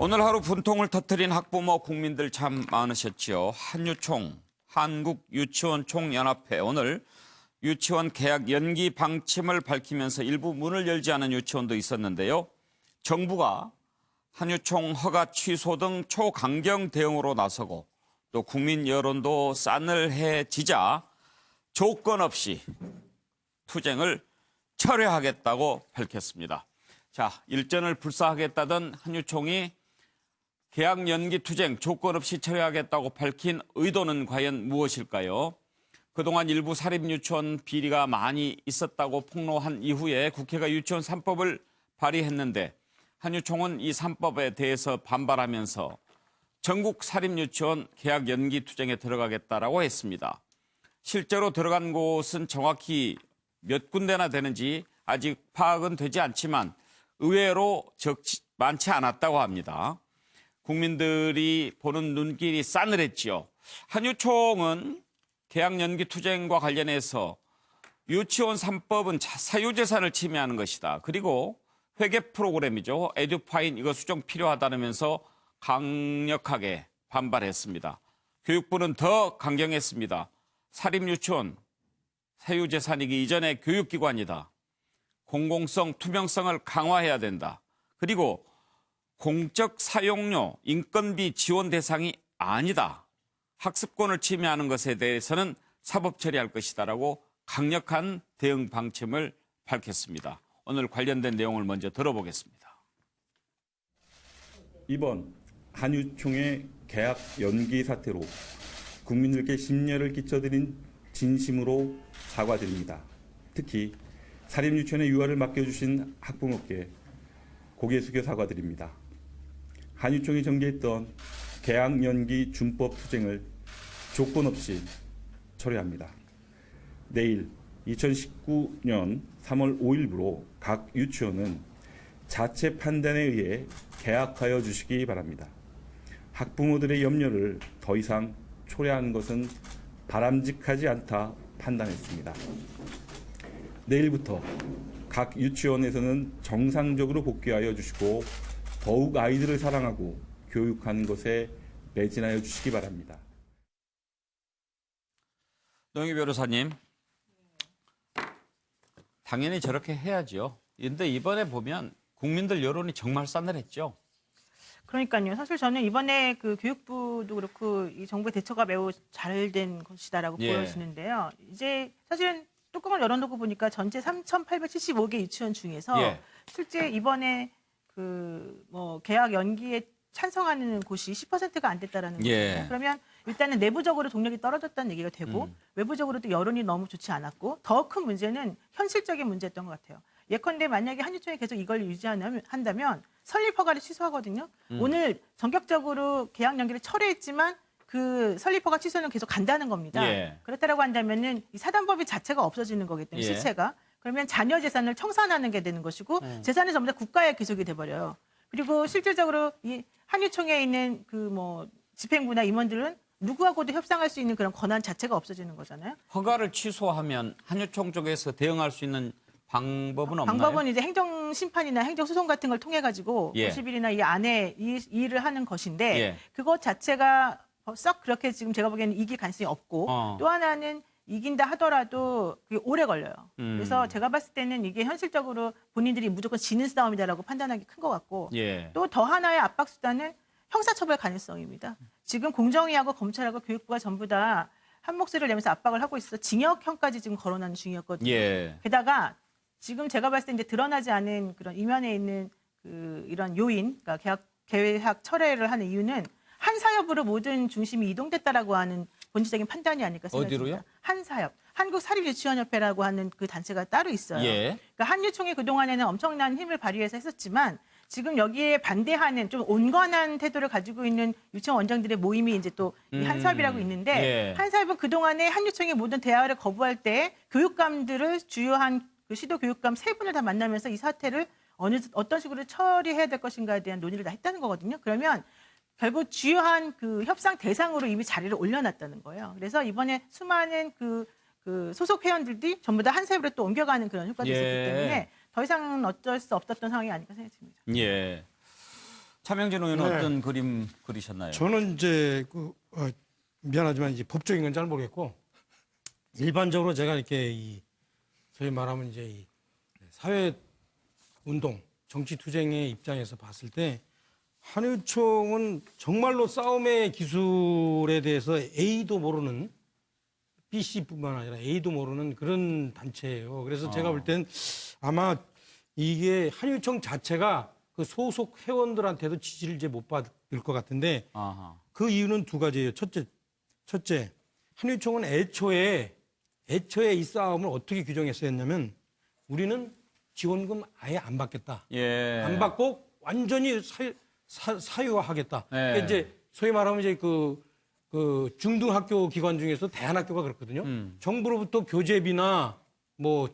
오늘 하루 분통을 터뜨린 학부모 국민들 참 많으셨죠. 한유총, 한국유치원총연합회 오늘 유치원 개학 연기 방침을 밝히면서 일부 문을 열지 않은 유치원도 있었는데요. 정부가 한유총 허가 취소 등 초강경 대응으로 나서고 또 국민 여론도 싸늘해지자 조건 없이 투쟁을 철회하겠다고 밝혔습니다. 자, 일전을 불사하겠다던 한유총이 개학 연기 투쟁 조건 없이 철회하겠다고 밝힌 의도는 과연 무엇일까요? 그동안 일부 사립유치원 비리가 많이 있었다고 폭로한 이후에 국회가 유치원 3법을 발의했는데 한유총은 이 3법에 대해서 반발하면서 전국 사립유치원 개학 연기 투쟁에 들어가겠다라고 했습니다. 실제로 들어간 곳은 정확히 몇 군데나 되는지 아직 파악은 되지 않지만 의외로 많지 않았다고 합니다. 국민들이 보는 눈길이 싸늘했지요. 한유총은 개학 연기 투쟁과 관련해서 유치원 3법은 사유재산을 침해하는 것이다. 그리고 회계 프로그램이죠. 에듀파인 이거 수정 필요하다면서 강력하게 반발했습니다. 교육부는 더 강경했습니다. 사립유치원 사유재산이기 이전의 교육기관이다. 공공성, 투명성을 강화해야 된다. 그리고 공적 사용료, 인건비 지원 대상이 아니다. 학습권을 침해하는 것에 대해서는 사법 처리할 것이다라고 강력한 대응 방침을 밝혔습니다. 오늘 관련된 내용을 먼저 들어보겠습니다. 이번 한유총의 개학 연기 사태로 국민들께 심려를 끼쳐드린 진심으로 사과드립니다. 특히 사립유치원의 유아를 맡겨주신 학부모께 고개 숙여 사과드립니다. 한유총이 전개했던 개학 연기 준법 투쟁을 조건 없이 철회합니다. 내일 2019년 3월 5일부로 각 유치원은 자체 판단에 의해 개학하여 주시기 바랍니다. 학부모들의 염려를 더 이상 초래하는 것은 바람직하지 않다 판단했습니다. 내일부터 각 유치원에서는 정상적으로 복귀하여 주시고 더욱 아이들을 사랑하고 교육하는 것에 매진하여 주시기 바랍니다. 노영희 변호사님, 당연히 저렇게 해야죠. 그런데 이번에 보면 국민들 여론이 정말 싸늘했죠. 그러니까요. 사실 저는 이번에 그 교육부도 그렇고 이 정부의 대처가 매우 잘 된 것이다라고 보여지는데요. 이제 사실은 뚜껑을 열어놓고 보니까 전체 3,875개 유치원 중에서 실제 이번에 개학 연기에 찬성하는 곳이 10%가 안 됐다라는 거예요. 그러면 일단은 내부적으로 동력이 떨어졌다는 얘기가 되고 외부적으로도 여론이 너무 좋지 않았고 더 큰 문제는 현실적인 문제였던 것 같아요. 예컨대 만약에 한유총이 계속 이걸 유지한다면 설립 허가를 취소하거든요. 오늘 전격적으로 개학 연기를 철회했지만 그 설립 허가 취소는 계속 간다는 겁니다. 그렇다라고 한다면은 이 사단법인 자체가 없어지는 거기 때문에 실체가 그러면 자녀 재산을 청산하는 게 되는 것이고 재산이 전부 다 국가에 귀속이 돼버려요. 그리고 실질적으로 이 한유총에 있는 집행부나 임원들은 누구하고도 협상할 수 있는 그런 권한 자체가 없어지는 거잖아요. 허가를 취소하면 한유총 쪽에서 대응할 수 있는 방법은 없나요? 방법은 이제 행정심판이나 행정소송 같은 걸 통해 가지고 90일이나 이 안에 이 일을 하는 것인데 그것 자체가 썩 그렇게 지금 제가 보기에는 이길 가능성이 없고 또 하나는 이긴다 하더라도 그게 오래 걸려요. 그래서 제가 봤을 때는 이게 현실적으로 본인들이 무조건 지는 싸움이다라고 판단하기 큰 것 같고 또 더 하나의 압박 수단은 형사처벌 가능성입니다. 지금 공정위하고 검찰하고 교육부가 전부 다 한 목소리를 내면서 압박을 하고 있어 징역형까지 지금 거론하는 중이었거든요. 게다가 지금 제가 봤을 때 이제 드러나지 않은 그런 이면에 있는 이런 요인, 그러니까 개학 철회를 하는 이유는 한 사협으로 모든 중심이 이동됐다라고 하는 본질적인 판단이 아닐까 생각합니다. 어디로요? 한 사협, 한국사립유치원협회라고 하는 그 단체가 따로 있어요. 그러니까 한유총이 그동안에는 엄청난 힘을 발휘해서 했었지만 지금 여기에 반대하는 좀 온건한 태도를 가지고 있는 유치원 원장들의 모임이 이제 또 이 한사협이라고 있는데 한사협은 그동안에 한유총의 모든 대화를 거부할 때 교육감들을 주요한 그 시도 교육감 3분을 다 만나면서 이 사태를 어떤 식으로 처리해야 될 것인가에 대한 논의를 다 했다는 거거든요. 그러면 결국 주요한 그 협상 대상으로 이미 자리를 올려놨다는 거예요. 그래서 이번에 수많은 그 소속 회원들이 전부 다 한사협으로 또 옮겨가는 그런 효과도 있었기 때문에 더 이상은 어쩔 수 없었던 상황이 아닐까 생각됩니다. 차명진 의원은 네. 어떤 그림 그리셨나요? 저는 이제 미안하지만 이제 법적인 건 잘 모르겠고 일반적으로 제가 이렇게 소위 말하면 이제 이 사회 운동, 정치 투쟁의 입장에서 봤을 때 한유총은 정말로 싸움의 기술에 대해서 A도 모르는 BC뿐만 아니라 A도 모르는 그런 단체예요. 그래서 제가 볼 땐 아마 이게 한유총 자체가 그 소속 회원들한테도 지지를 이제 못 받을 것 같은데 아하. 그 이유는 두 가지예요. 첫째, 한유총은 애초에 이 싸움을 어떻게 규정했어야 했냐면 우리는 지원금 아예 안 받겠다. 예. 안 받고 완전히 사유화하겠다. 네. 그러니까 이제 소위 말하면 이제 그 중등학교 기관 중에서 대안학교가 그렇거든요. 정부로부터 교재비나 뭐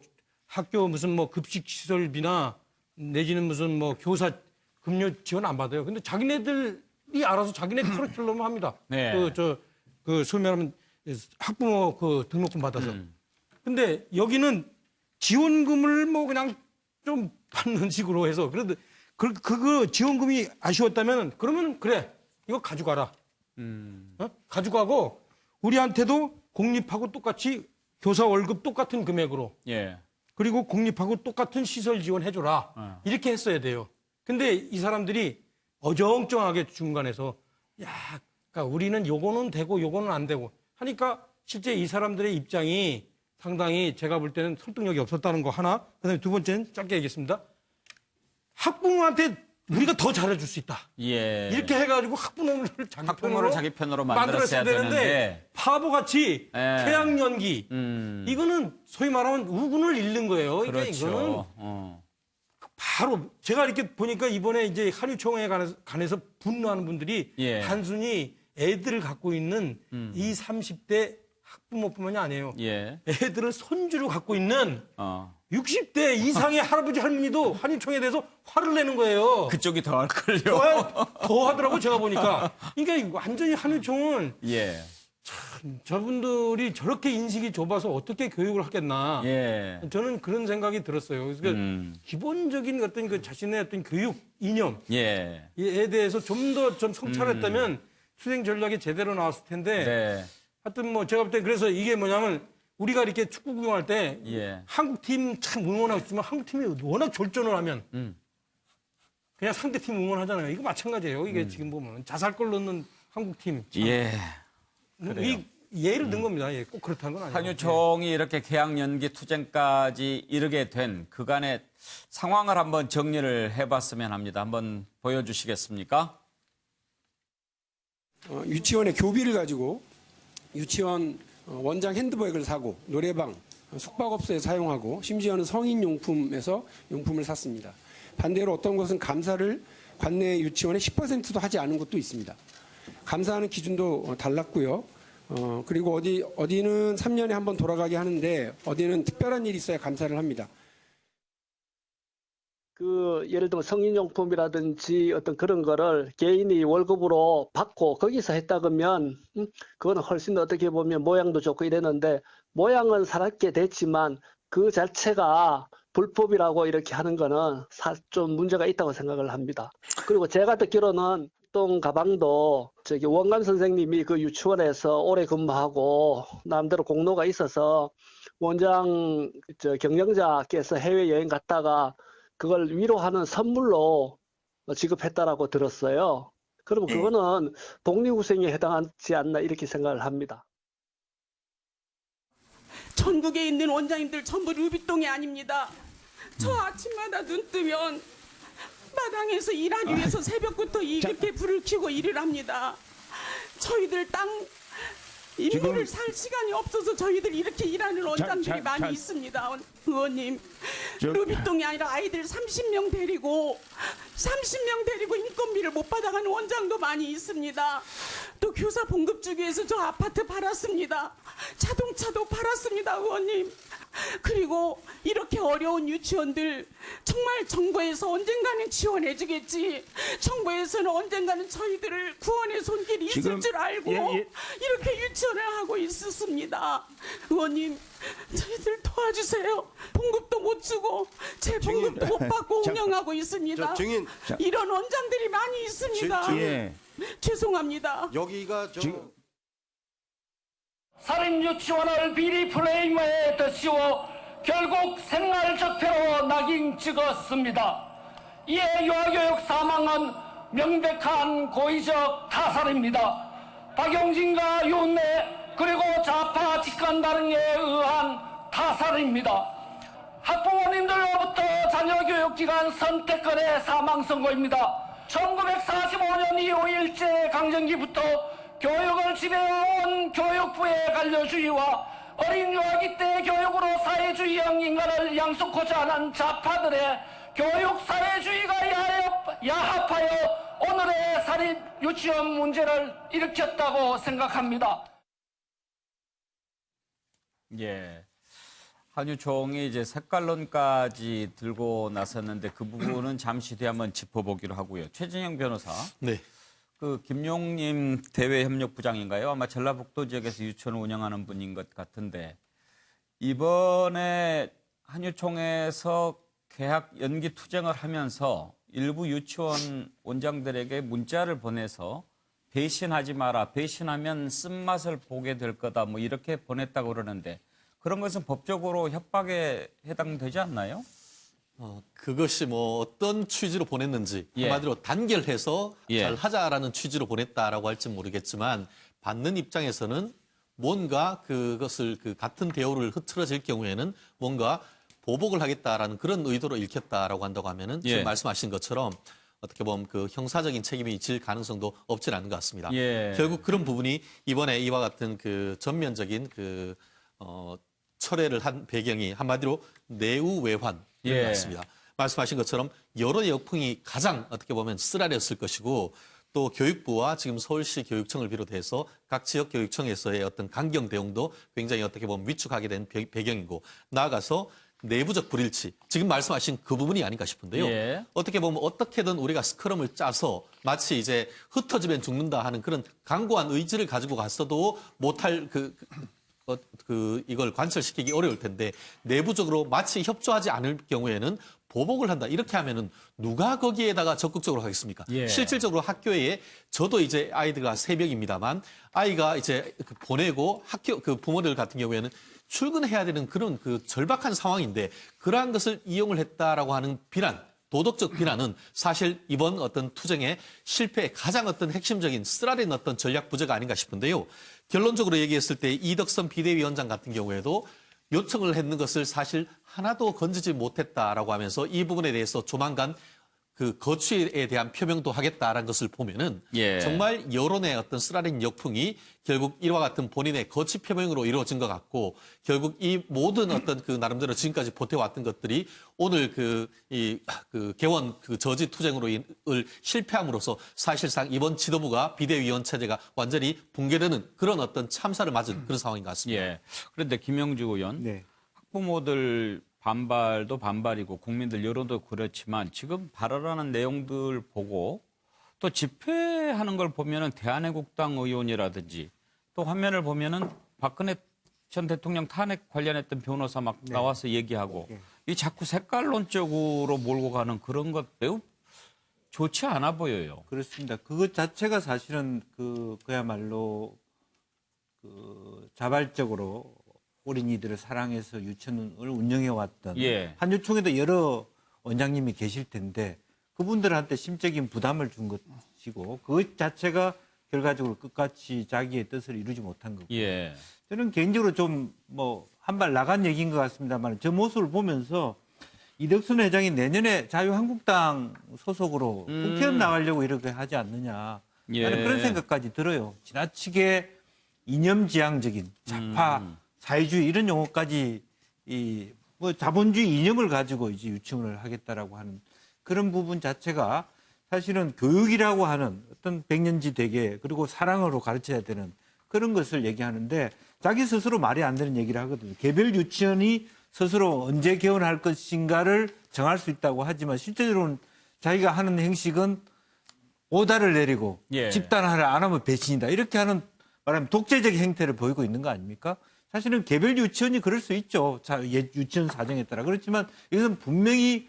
학교 무슨 뭐 급식 시설비나 내지는 무슨 뭐 교사 급료 지원 안 받아요. 근데 자기네들이 알아서 자기네 커리큘럼을 합니다. 네. 소위 말하면 학부모 그 등록금 받아서. 근데 여기는 지원금을 뭐 그냥 좀 받는 식으로 해서 그래도 그거 지원금이 아쉬웠다면 그러면 그래 이거 가져가라. 가져가고 우리한테도 공립하고 똑같이 교사 월급 똑같은 금액으로 예. 그리고 공립하고 똑같은 시설 지원해줘라. 이렇게 했어야 돼요. 근데 이 사람들이 어정쩡하게 중간에서 그러니까 우리는 요거는 되고 요거는 안 되고 하니까 실제 이 사람들의 입장이 상당히 제가 볼 때는 설득력이 없었다는 거 하나. 그다음에 두 번째는 짧게 얘기했습니다. 학부모한테 우리가 더 잘해줄 수 있다. 예. 이렇게 해가지고 학부모를 자기 편으로 만들었어야 되는데 바보같이 예. 퇴학 연기 이거는 소위 말하면 우군을 잃는 거예요. 그러니까 그렇죠. 이거는 바로 제가 이렇게 보니까 이번에 이제 한유총회에 관해서 분노하는 분들이 예. 단순히 애들을 갖고 있는 이 30대 학부모뿐만이 아니에요. 예. 애들을 손주로 갖고 있는 60대 어. 이상의 할아버지 할머니도 한유총에 대해서 화를 내는 거예요. 그쪽이 더 할걸요. 더 하더라고 제가 보니까. 그러니까 완전히 한유총은 예. 저분들이 저렇게 인식이 좁아서 어떻게 교육을 하겠나. 예. 저는 그런 생각이 들었어요. 그러니까 기본적인 어떤 그 자신의 어떤 교육 이념에 예. 대해서 좀 더 좀 성찰했다면 수행 전략이 제대로 나왔을 텐데. 네. 하여튼 뭐 제가 볼 때 그래서 이게 뭐냐면 우리가 이렇게 축구 구경할 때 예. 한국팀 참 응원하고 싶지만 한국팀이 워낙 졸전을 하면 그냥 상대팀 응원하잖아요. 이거 마찬가지예요. 이게 지금 보면 자살골 넣는 한국팀. 참. 예. 이 예를 든 겁니다. 예, 꼭 그렇다는 건 아니에요. 한유총이 이렇게 개학 연기 투쟁까지 이르게 된 그간의 상황을 한번 정리를 해봤으면 합니다. 한번 보여주시겠습니까? 유치원의 교비를 가지고 유치원 원장 핸드백을 사고 노래방, 숙박업소에 사용하고 심지어는 성인용품에서 용품을 샀습니다. 반대로 어떤 것은 감사를 관내 유치원의 10%도 하지 않은 것도 있습니다. 감사하는 기준도 달랐고요. 그리고 어디는 3년에 한 번 돌아가게 하는데 어디는 특별한 일이 있어야 감사를 합니다. 예를 들면 성인용품이라든지 어떤 그런 거를 개인이 월급으로 받고 거기서 했다 그러면 그거는 훨씬 어떻게 보면 모양도 좋고 이랬는데 모양은 살았게 됐지만 그 자체가 불법이라고 이렇게 하는 거는 좀 문제가 있다고 생각을 합니다. 그리고 제가 듣기로는 똥 가방도 원감 선생님이 그 유치원에서 오래 근무하고 남대로 공로가 있어서 원장 경영자께서 해외여행 갔다가 그걸 위로하는 선물로 지급했다라고 들었어요. 그러면 그거는 독립후생에 해당하지 않나 이렇게 생각을 합니다. 전국에 있는 원장님들 전부 루비똥이 아닙니다. 저 아침마다 눈 뜨면 마당에서 일하기 위해서 새벽부터 이렇게 불을 켜고 일을 합니다. 저희들 땅 인물을 살 시간이 없어서 저희들 이렇게 일하는 원장들이 많이 있습니다. 의원님, 루비똥이 아니라 아이들 30명 데리고 인건비를 못 받아가는 원장도 많이 있습니다. 또 교사 봉급 주기 위해서 저 아파트 팔았습니다. 자동차도 팔았습니다. 의원님, 그리고 이렇게 어려운 유치원들 정말 정부에서 언젠가는 지원해 주겠지. 정부에서는 언젠가는 저희들을 구원의 손길이 있을 지금- 줄 알고 이렇게 유치원을 하고 있었습니다. 의원님, 저희들 도와주세요. 봉급도 못 주고 제 봉급도 못 받고 운영하고 있습니다. 증인 이런 원장들이 많이 있습니다. 예. 죄송합니다. 여기가 살인 유치원을 비리 프레임에 덧씌워 결국 생활 적폐로 낙인 찍었습니다. 이에 유아교육 사망은 명백한 고의적 타살입니다. 박용진과 윤내 그리고 좌파 직권단행에 의한 타살입니다. 학부모님들로부터 자녀교육기관 선택권의 사망선고입니다. 1945년 이후 일제강점기부터 교육을 지배해온 교육부의 관료주의와 어린 유아기 때 교육으로 사회주의형 인간을 양속고자 하는 좌파들의 교육 사회주의가 야합하여 오늘의 살인 유치원 문제를 일으켰다고 생각합니다. 예. 한유총이 이제 색깔론까지 들고 나섰는데 그 부분은 잠시 뒤에 한번 짚어보기로 하고요. 최진영 변호사. 네. 그 김용님 대외협력부장인가요? 아마 전라북도 지역에서 유치원을 운영하는 분인 것 같은데 이번에 한유총에서 개학 연기 투쟁을 하면서 일부 유치원 원장들에게 문자를 보내서 배신하지 마라. 배신하면 쓴맛을 보게 될 거다. 뭐 이렇게 보냈다고 그러는데 그런 것은 법적으로 협박에 해당되지 않나요? 그것이 뭐 어떤 취지로 보냈는지 예. 한마디로 단결해서 예. 잘 하자라는 취지로 보냈다라고 할지는 모르겠지만 받는 입장에서는 뭔가 그것을 그 같은 대우를 흐트러질 경우에는 뭔가 보복을 하겠다라는 그런 의도로 읽혔다라고 한다고 하면은 예. 지금 말씀하신 것처럼 어떻게 보면 그 형사적인 책임이 질 가능성도 없지는 않은 것 같습니다. 예. 결국 그런 부분이 이번에 이와 같은 그 전면적인 그 철회를 한 배경이 한마디로 내우외환 예. 같습니다. 말씀하신 것처럼 여러 역풍이 가장 어떻게 보면 쓰라렸을 것이고 또 교육부와 지금 서울시 교육청을 비롯해서 각 지역 교육청에서의 어떤 강경 대응도 굉장히 어떻게 보면 위축하게 된 배경이고 나아가서 내부적 불일치 지금 말씀하신 그 부분이 아닌가 싶은데요. 예. 어떻게 보면 어떻게든 우리가 스크럼을 짜서 마치 이제 흩어지면 죽는다 하는 그런 강고한 의지를 가지고 갔어도 못할 이걸 관철시키기 어려울 텐데 내부적으로 마치 협조하지 않을 경우에는 보복을 한다. 이렇게 하면은 누가 거기에다가 적극적으로 하겠습니까? 예. 실질적으로 학교에 저도 이제 아이들과 새벽입니다만 아이가 이제 보내고 학교 그 부모들 같은 경우에는 출근해야 되는 그런 그 절박한 상황인데 그러한 것을 이용을 했다라고 하는 비난 도덕적 비난은 사실 이번 어떤 투쟁의 실패의 가장 어떤 핵심적인 쓰라린 어떤 전략 부재가 아닌가 싶은데요. 결론적으로 얘기했을 때 이덕선 비대위원장 같은 경우에도 요청을 했는 것을 사실 하나도 건지지 못했다라고 하면서 이 부분에 대해서 조만간 그 거취에 대한 표명도 하겠다라는 것을 보면은 예. 정말 여론의 어떤 쓰라린 역풍이 결국 이와 같은 본인의 거취 표명으로 이루어진 것 같고 결국 이 모든 어떤 그 나름대로 지금까지 보태왔던 것들이 오늘 그 개원 그 저지 투쟁으로 실패함으로써 사실상 이번 지도부가 비대위원 체제가 완전히 붕괴되는 그런 어떤 참사를 맞은 그런 상황인 것 같습니다. 예. 그런데 김영주 의원, 학부모들 반발도 반발이고 국민들 여론도 그렇지만 지금 발언하는 내용들 보고 또 집회하는 걸 보면은 대한애국당 의원이라든지 또 화면을 보면은 박근혜 전 대통령 탄핵 관련했던 변호사 막 나와서 얘기하고 이 자꾸 색깔론적으로 몰고 가는 그런 것 매우 좋지 않아 보여요. 그렇습니다. 그것 자체가 사실은 그야말로 자발적으로 어린이들을 사랑해서 유치원을 운영해왔던 예. 한유총에도 여러 원장님이 계실 텐데 그분들한테 심적인 부담을 준 것이고 그것 자체가 결과적으로 끝까지 자기의 뜻을 이루지 못한 거고 예. 저는 개인적으로 좀 한 발 나간 얘기인 것 같습니다만 저 모습을 보면서 이덕순 회장이 내년에 자유한국당 소속으로 국회의원 나가려고 이렇게 하지 않느냐 예. 나는 그런 생각까지 들어요. 지나치게 이념지향적인 좌파 사회주의 이런 용어까지 자본주의 이념을 가지고 이제 유치원을 하겠다라고 하는 그런 부분 자체가 사실은 교육이라고 하는 어떤 백년지 대계 그리고 사랑으로 가르쳐야 되는 그런 것을 얘기하는데 자기 스스로 말이 안 되는 얘기를 하거든요. 개별 유치원이 스스로 언제 개헌할 것인가를 정할 수 있다고 하지만 실제로는 자기가 하는 행식은 오다를 내리고 예. 집단화를 안 하면 배신이다. 이렇게 하는 말하면 독재적 행태를 보이고 있는 거 아닙니까? 사실은 개별 유치원이 그럴 수 있죠. 유치원 사정에 따라. 그렇지만 이것은 분명히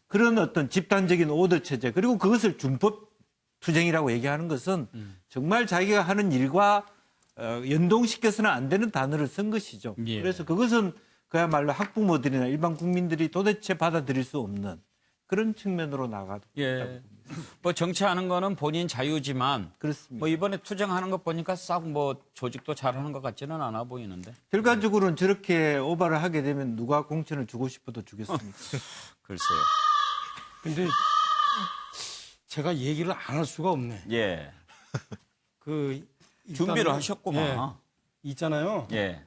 그런 어떤 집단적인 오더 체제 그리고 그것을 준법 투쟁이라고 얘기하는 것은 정말 자기가 하는 일과 연동시켜서는 안 되는 단어를 쓴 것이죠. 예. 그래서 그것은 그야말로 학부모들이나 일반 국민들이 도대체 받아들일 수 없는 그런 측면으로 나가고 예. 뭐 정치하는 거는 본인 자유지만 그렇습니다. 뭐 이번에 투쟁하는 거 보니까 싹 뭐 조직도 잘하는 것 같지는 않아 보이는데. 결과적으로는 저렇게 오바를 하게 되면 누가 공천을 주고 싶어도 주겠습니까? 글쎄요. 근데 제가 얘기를 안 할 수가 없네. 예. 그 일단은- 준비를 하셨구만. 예, 있잖아요. 예.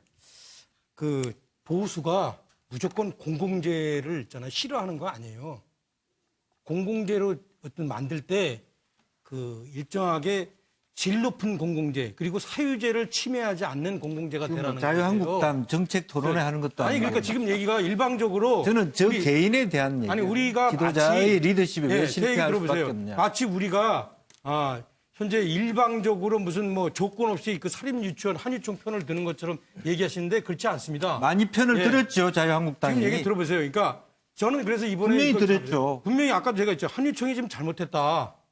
그 보수가 무조건 공공재를 있잖아요. 싫어하는 거 아니에요. 공공재로 어떤 만들 때 그 일정하게 질 높은 공공재 그리고 사유재를 침해하지 않는 공공재가 되라는 거예요. 자유한국당 정책 토론회 하는 것도 아니 아니고. 그러니까 지금 얘기가 일방적으로 저는 저 우리- 개인에 대한 얘기. 아니 우리가 지도자의 리더십이 왜 제 실패할 얘기 수밖에 들어보세요. 없냐. 마치 우리가 현재 일방적으로 무슨 뭐 조건 없이 그 사립 유치원 한유총 편을 드는 것처럼 얘기하시는데 그렇지 않습니다. 많이 편을 예. 들었죠, 자유한국당이. 지금 얘기 들어보세요. 그러니까 저는 그래서 이번에 분명히 이걸 들었죠. 분명히 아까도 제가 했죠. 한유총이 지금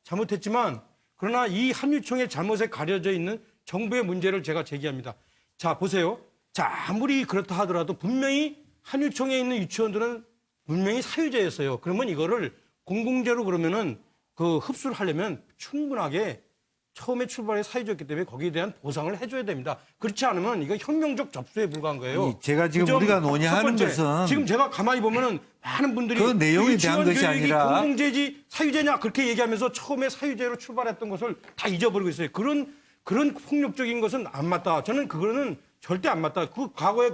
잘못했지만 그러나 이 한유총의 잘못에 가려져 있는 정부의 문제를 제가 제기합니다. 자 보세요. 자 아무리 그렇다 하더라도 분명히 한유총에 있는 유치원들은 분명히 사유재였어요. 그러면 이거를 공공재로 그러면은 그 흡수를 하려면 충분하게 처음에 출발에 사유재였기 때문에 거기에 대한 보상을 해줘야 됩니다. 그렇지 않으면 이거 혁명적 접수에 불과한 거예요. 아니, 제가 지금 그 점 우리가 첫 논의하는 번째, 것은 지금 제가 가만히 보면은 많은 분들이 그 내용에 유치원 대한 것이 교육이 아니라 공공재지 사유재냐 그렇게 얘기하면서 처음에 사유재로 출발했던 것을 다 잊어버리고 있어요. 그런 폭력적인 것은 안 맞다. 저는 그거는 절대 안 맞다. 그 과거에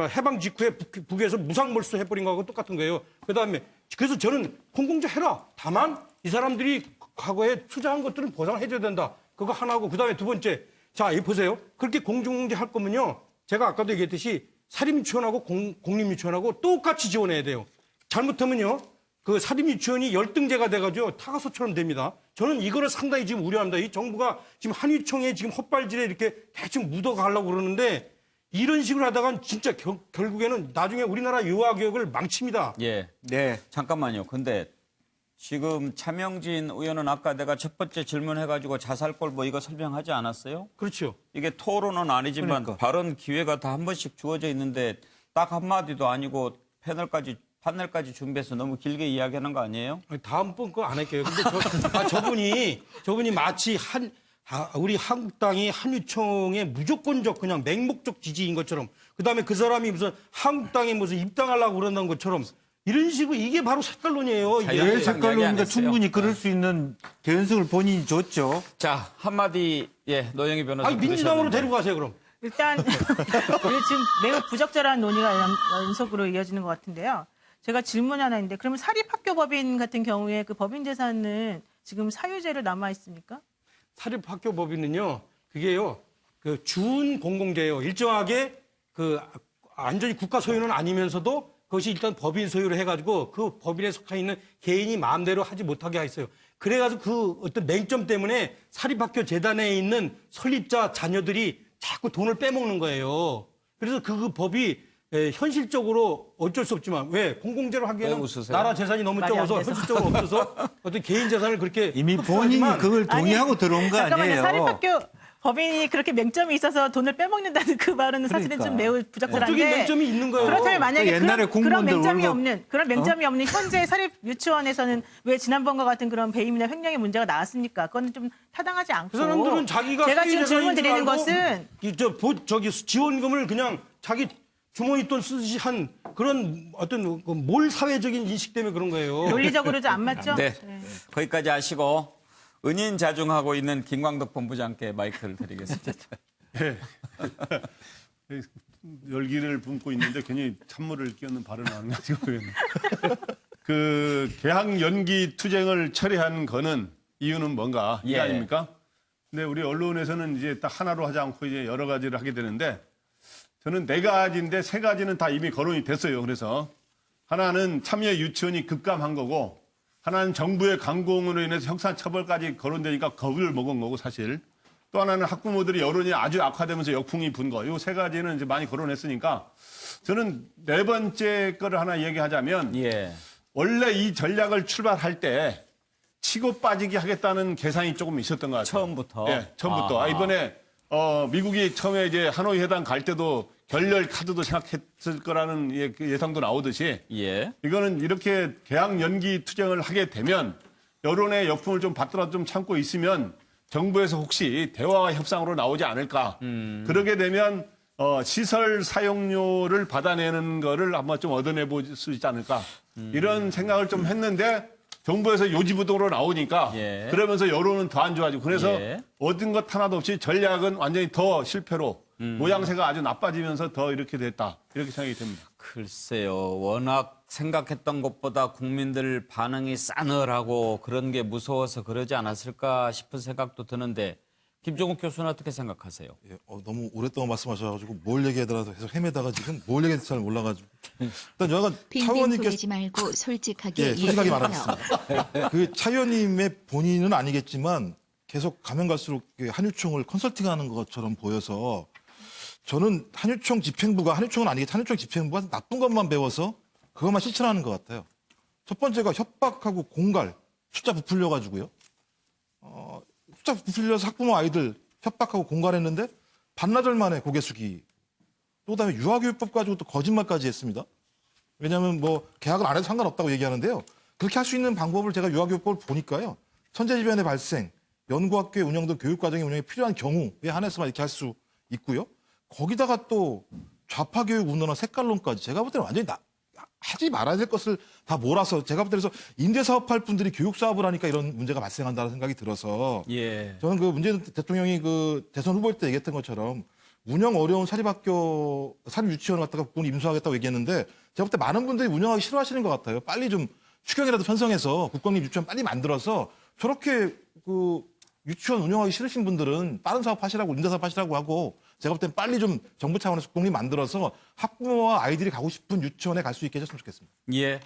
해방 직후에 북에서 무상몰수 해버린 거하고 똑같은 거예요. 그다음에 그래서 저는 공공재 해라. 다만 이 사람들이 과거에 투자한 것들은 보상을 해줘야 된다. 그거 하나고 그다음에 두 번째. 자, 이 보세요. 그렇게 공공재 할 거면요. 제가 아까도 얘기했듯이 사립유치원하고 공립유치원하고 똑같이 지원해야 돼요. 잘못하면요. 그 사립유치원이 열등제가 돼가지고 타가소처럼 됩니다. 저는 이거를 상당히 지금 우려합니다. 이 정부가 지금 한유총에 지금 헛발질에 이렇게 대충 묻어가려고 그러는데 이런 식으로 하다간 진짜 결국에는 나중에 우리나라 유아교육을 망칩니다. 예. 네. 잠깐만요. 근데 지금 차명진 의원은 아까 내가 첫 번째 질문해가지고 자살골 뭐 이거 설명하지 않았어요? 그렇죠. 이게 토론은 아니지만 그러니까. 발언 기회가 다 한 번씩 주어져 있는데 딱 한마디도 아니고 판넬까지 준비해서 너무 길게 이야기하는 거 아니에요? 다음번 거 안 할게요. 근데 저분이 마치 우리 한국당이 한유총의 무조건적 그냥 맹목적 지지인 것처럼 그다음에 그 사람이 무슨 한국당에 무슨 입당하려고 그런다는 것처럼 이런 식으로 이게 바로 색깔론이에요. 이게. 왜 색깔론인가 충분히 그럴 수 있는 개연성을 본인이 줬죠. 자, 한마디 노영희 변호사. 아니 민주당으로 데리고 가세요 그럼. 일단 지금 매우 부적절한 논의가 연속으로 이어지는 것 같은데요. 제가 질문 하나 있는데 그러면 사립학교법인 같은 경우에 그 법인 재산은 지금 사유재로 남아 있습니까? 사립학교법인은요, 그게요, 그 준 공공재예요. 일정하게 그 완전히 국가 소유는 아니면서도 그것이 일단 법인 소유로 해가지고 그 법인에 속해 있는 개인이 마음대로 하지 못하게 했어요. 그래가지고 그 어떤 맹점 때문에 사립학교 재단에 있는 설립자 자녀들이 자꾸 돈을 빼먹는 거예요. 그래서 그 법이 현실적으로 어쩔 수 없지만 왜 공공재로 하기에는 나라 재산이 너무 적어서 현실적으로 없어서 어떤 개인 재산을 그렇게 이미 본인이 그걸 동의하고 들어온 거 아니에요. 사립학교 법인이 그렇게 맹점이 있어서 돈을 빼먹는다는 그 말은 사실은 좀 매우 부적절한데. 법적인 맹점이 있는 거예요. 그렇다면 만약에 옛날에 그런 맹점이 월급- 없는 그런 맹점이 없는 현재 사립 유치원에서는 왜 지난번과 같은 그런 배임이나 횡령의 문제가 나왔습니까? 그건 좀 타당하지 않고. 그 사람들은 자기가 제가 지금 사유재산인 질문 줄 드리는 알고 것은 저기 지원금을 그냥 자기 주머니 돈 쓰듯이 한 그런 어떤 몰 사회적인 인식 때문에 그런 거예요. 논리적으로도 안 맞죠? 네. 거기까지 하시고 은인자중하고 있는 김광덕 본부장께 마이크를 드리겠습니다. 네. 열기를 뿜고 있는데 괜히 찬물을 끼얹는 발언을 안 가지고 그 개학 연기 투쟁을 처리한 거는 이유는 뭔가 이게 예. 아닙니까? 근데 우리 언론에서는 이제 딱 하나로 하지 않고 이제 여러 가지를 하게 되는데 저는 4가지인데 3가지는 다 이미 거론이 됐어요. 그래서 하나는 참여 유치원이 급감한 거고, 하나는 정부의 강공으로 인해서 형사처벌까지 거론되니까 겁을 먹은 거고 사실. 또 하나는 학부모들이 여론이 아주 악화되면서 역풍이 분 거. 이 3가지는 이제 많이 거론했으니까 저는 4번째 거를 하나 얘기하자면 예. 원래 이 전략을 출발할 때 치고 빠지기 하겠다는 계산이 조금 있었던 것 같아요. 처음부터? 예, 처음부터. 아. 이번에 미국이 처음에 이제 하노이 회담 갈 때도 결렬 카드도 생각했을 거라는 예상도 나오듯이 예. 이거는 이렇게 계약 연기 투쟁을 하게 되면 여론의 역풍을 좀 받더라도 좀 참고 있으면 정부에서 혹시 대화와 협상으로 나오지 않을까. 그러게 되면 시설 사용료를 받아내는 거를 한번 좀 얻어내 볼 수 있지 않을까. 이런 생각을 좀 했는데 정부에서 요지부동으로 나오니까 예. 그러면서 여론은 더 안 좋아지고 그래서 예. 얻은 것 하나도 없이 전략은 완전히 더 실패로 모양새가 아주 나빠지면서 더 이렇게 됐다. 이렇게 생각이 됩니다. 글쎄요. 워낙 생각했던 것보다 국민들 반응이 싸늘하고 그런 게 무서워서 그러지 않았을까 싶은 생각도 드는데 김종욱 교수는 어떻게 생각하세요? 예, 너무 오랫동안 말씀하셔가지고 뭘 얘기하더라도 계속 헤매다가 지금 뭘 얘기했는지 잘 몰라가지고 일단 저가 차 의원님께서 돌리지 말고 솔직하게 솔직하게 얘기해요. 말하겠습니다. 그 차 의원님의 본인은 아니겠지만 계속 가면 갈수록 한유총을 컨설팅하는 것처럼 보여서 저는 한유총 집행부가 한유총은 아니겠지만 한유총 집행부가 나쁜 것만 배워서 그것만 실천하는 것 같아요. 첫 번째가 협박하고 공갈 숫자 부풀려가지고요. 숫자 부풀려서 학부모 아이들 협박하고 공갈했는데 반나절 만에 고개 숙이. 또 그다음에 유아교육법 가지고 또 거짓말까지 했습니다. 왜냐하면 뭐 계약을 안 해도 상관없다고 얘기하는데요. 그렇게 할 수 있는 방법을 제가 유아교육법을 보니까요. 천재지변의 발생, 연구학교의 운영 등 교육과정의 운영에 필요한 경우에 한해서만 이렇게 할 수 있고요. 거기다가 또 좌파교육 운동과 색깔론까지 제가 볼 때는 완전히 하지 말아야 될 것을 다 몰아서 제가 볼 때는 임대사업할 분들이 교육사업을 하니까 이런 문제가 발생한다는 생각이 들어서 예. 저는 그 문재인 대통령이 그 대선 후보일 때 얘기했던 것처럼 운영 어려운 사립학교, 사립유치원 갖다가 국공립 임수하겠다고 얘기했는데 제가 볼 때 많은 분들이 운영하기 싫어하시는 것 같아요. 빨리 좀 추경이라도 편성해서 국공립 유치원 빨리 만들어서 저렇게 그 유치원 운영하기 싫으신 분들은 빠른 사업 하시라고 임대사업 하시라고 하고 제가 볼 땐 빨리 좀 정부 차원에서 국공립 만들어서 학부모와 아이들이 가고 싶은 유치원에 갈 수 있게 해줬으면 좋겠습니다. 예.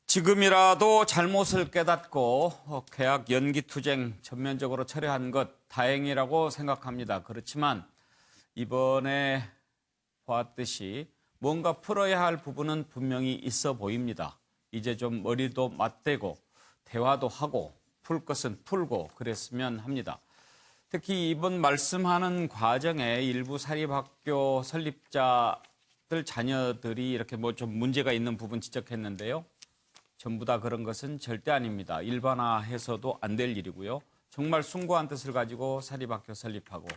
지금이라도 잘못을 깨닫고 계약 연기 투쟁 전면적으로 철회한 것 다행이라고 생각합니다. 그렇지만 이번에 보았듯이 뭔가 풀어야 할 부분은 분명히 있어 보입니다. 이제 좀 머리도 맞대고 대화도 하고 풀 것은 풀고 그랬으면 합니다. 특히 이번 말씀하는 과정에 일부 사립학교 설립자들 자녀들이 이렇게 뭐 좀 문제가 있는 부분 지적했는데요. 전부 다 그런 것은 절대 아닙니다. 일반화해서도 안 될 일이고요. 정말 숭고한 뜻을 가지고 사립학교 설립하고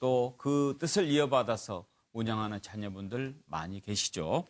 또 그 뜻을 이어받아서 운영하는 자녀분들 많이 계시죠.